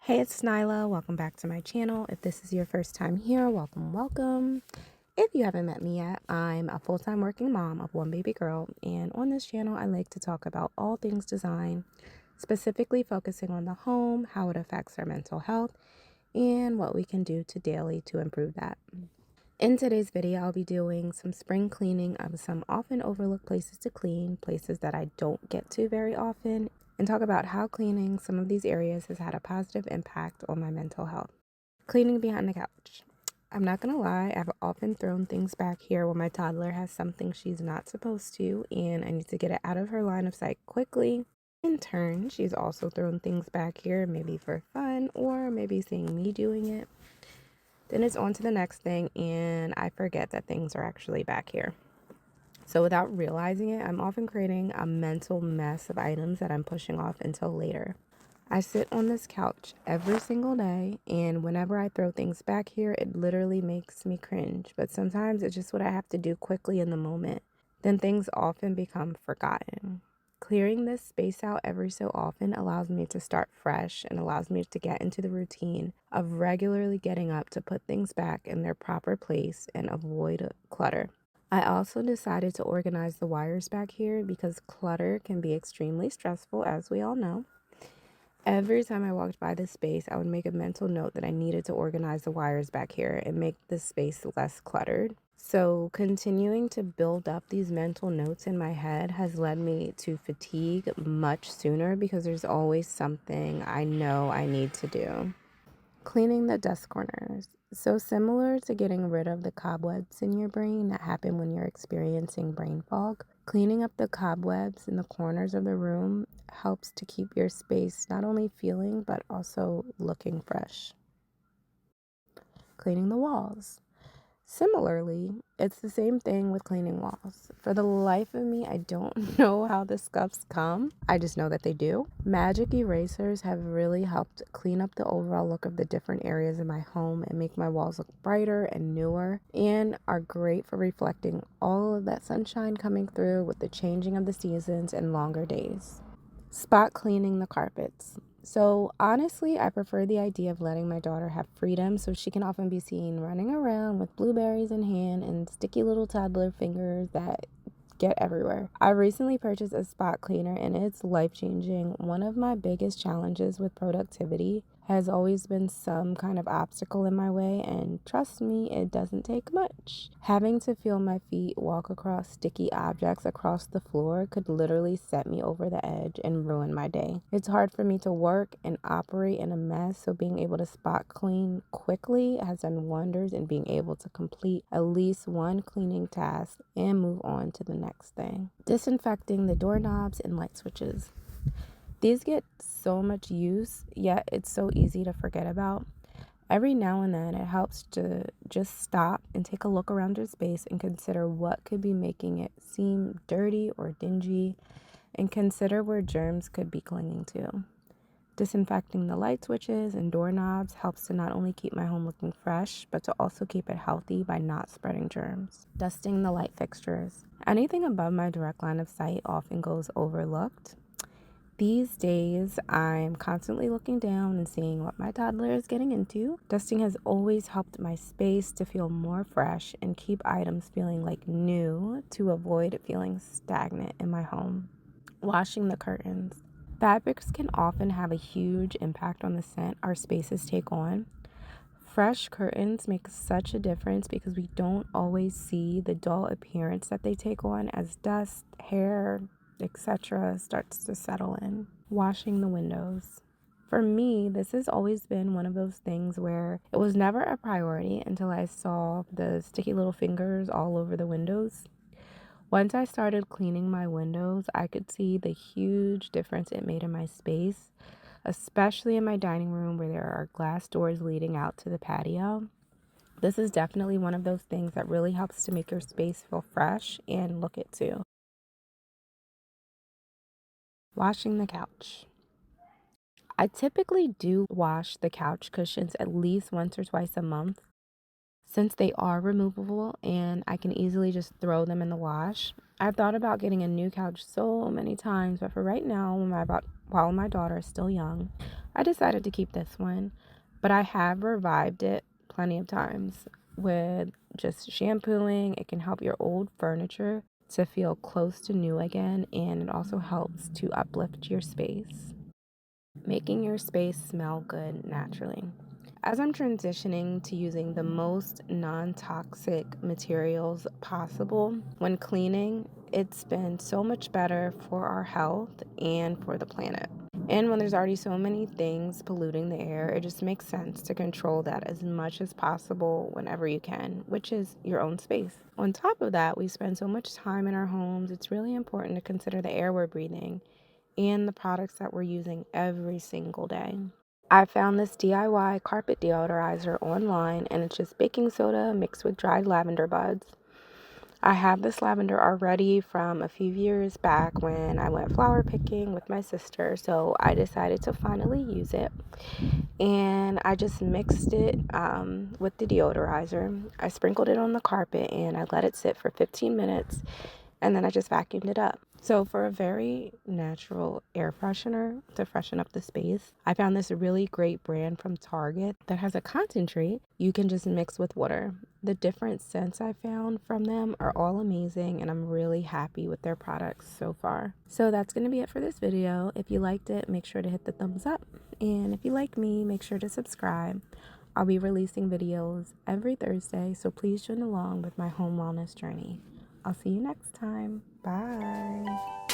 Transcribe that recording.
Hey, it's Nyla. Welcome back to my channel. If this is your first time here, welcome. If you haven't met me yet, I'm a full-time working mom of one baby girl, and on this channel, I like to talk about all things design, specifically focusing on the home, how it affects our mental health, and what we can do daily to improve that. In today's video, I'll be doing some spring cleaning of some often overlooked places to clean, places that I don't get to very often, and talk about how cleaning some of these areas has had a positive impact on my mental health. Cleaning behind the couch. I'm not gonna lie, I've often thrown things back here when my toddler has something she's not supposed to, and I need to get it out of her line of sight quickly. In turn, she's also thrown things back here, maybe for fun, or maybe seeing me doing it. Then it's on to the next thing, and I forget that things are actually back here. So without realizing it, I'm often creating a mental mess of items that I'm pushing off until later. I sit on this couch every single day, and whenever I throw things back here, it literally makes me cringe. But sometimes it's just what I have to do quickly in the moment. Then things often become forgotten. Clearing this space out every so often allows me to start fresh and allows me to get into the routine of regularly getting up to put things back in their proper place and avoid clutter. I also decided to organize the wires back here because clutter can be extremely stressful, as we all know. Every time I walked by this space, I would make a mental note that I needed to organize the wires back here and make this space less cluttered. So continuing to build up these mental notes in my head has led me to fatigue much sooner because there's always something I know I need to do. Cleaning the desk corners. So similar to getting rid of the cobwebs in your brain that happen when you're experiencing brain fog, cleaning up the cobwebs in the corners of the room helps to keep your space not only feeling but also looking fresh. Cleaning the walls. Similarly, it's the same thing with cleaning walls. For the life of me, I don't know how the scuffs come. I just know that they do. Magic erasers have really helped clean up the overall look of the different areas in my home and make my walls look brighter and newer, and are great for reflecting all of that sunshine coming through with the changing of the seasons and longer days. Spot cleaning the carpets. So honestly, I prefer the idea of letting my daughter have freedom, so she can often be seen running around with blueberries in hand and sticky little toddler fingers that get everywhere. I recently purchased a spot cleaner and it's life-changing. One of my biggest challenges with productivity has always been some kind of obstacle in my way, and trust me, it doesn't take much. Having to feel my feet walk across sticky objects across the floor could literally set me over the edge and ruin my day. It's hard for me to work and operate in a mess, so being able to spot clean quickly has done wonders in being able to complete at least one cleaning task and move on to the next thing. Disinfecting the doorknobs and light switches. These get so much use, yet it's so easy to forget about. Every now and then, it helps to just stop and take a look around your space and consider what could be making it seem dirty or dingy, and consider where germs could be clinging to. Disinfecting the light switches and doorknobs helps to not only keep my home looking fresh, but to also keep it healthy by not spreading germs. Dusting the light fixtures. Anything above my direct line of sight often goes overlooked. These days, I'm constantly looking down and seeing what my toddler is getting into. Dusting has always helped my space to feel more fresh and keep items feeling like new to avoid feeling stagnant in my home. Washing the curtains. Fabrics can often have a huge impact on the scent our spaces take on. Fresh curtains make such a difference because we don't always see the dull appearance that they take on as dust, hair, etc. starts to settle in. Washing the windows. For me, this has always been one of those things where it was never a priority until I saw the sticky little fingers all over the windows. Once I started cleaning my windows, I could see the huge difference it made in my space, especially in my dining room where there are glass doors leading out to the patio. This is definitely one of those things that really helps to make your space feel fresh and look it too. Washing the couch. I typically do wash the couch cushions at least once or twice a month, since they are removable and I can easily just throw them in the wash. I've thought about getting a new couch so many times, but for right now, while my daughter is still young, I decided to keep this one, but I have revived it plenty of times with just shampooing. It can help your old furniture to feel close to new again, and it also helps to uplift your space, making your space smell good naturally. As I'm transitioning to using the most non-toxic materials possible when cleaning, it's been so much better for our health and for the planet. And when there's already so many things polluting the air, it just makes sense to control that as much as possible whenever you can, which is your own space. On top of that, we spend so much time in our homes, it's really important to consider the air we're breathing and the products that we're using every single day. I found this DIY carpet deodorizer online, and it's just baking soda mixed with dried lavender buds. I have this lavender already from a few years back when I went flower picking with my sister, so I decided to finally use it. And I just mixed it with the deodorizer. I sprinkled it on the carpet and I let it sit for 15 minutes, and then I just vacuumed it up. So for a very natural air freshener to freshen up the space, I found this really great brand from Target that has a concentrate you can just mix with water. The different scents I found from them are all amazing, and I'm really happy with their products so far. So that's going to be it for this video. If you liked it, make sure to hit the thumbs up. And if you like me, make sure to subscribe. I'll be releasing videos every Thursday, so please join along with my home wellness journey. I'll see you next time. Bye.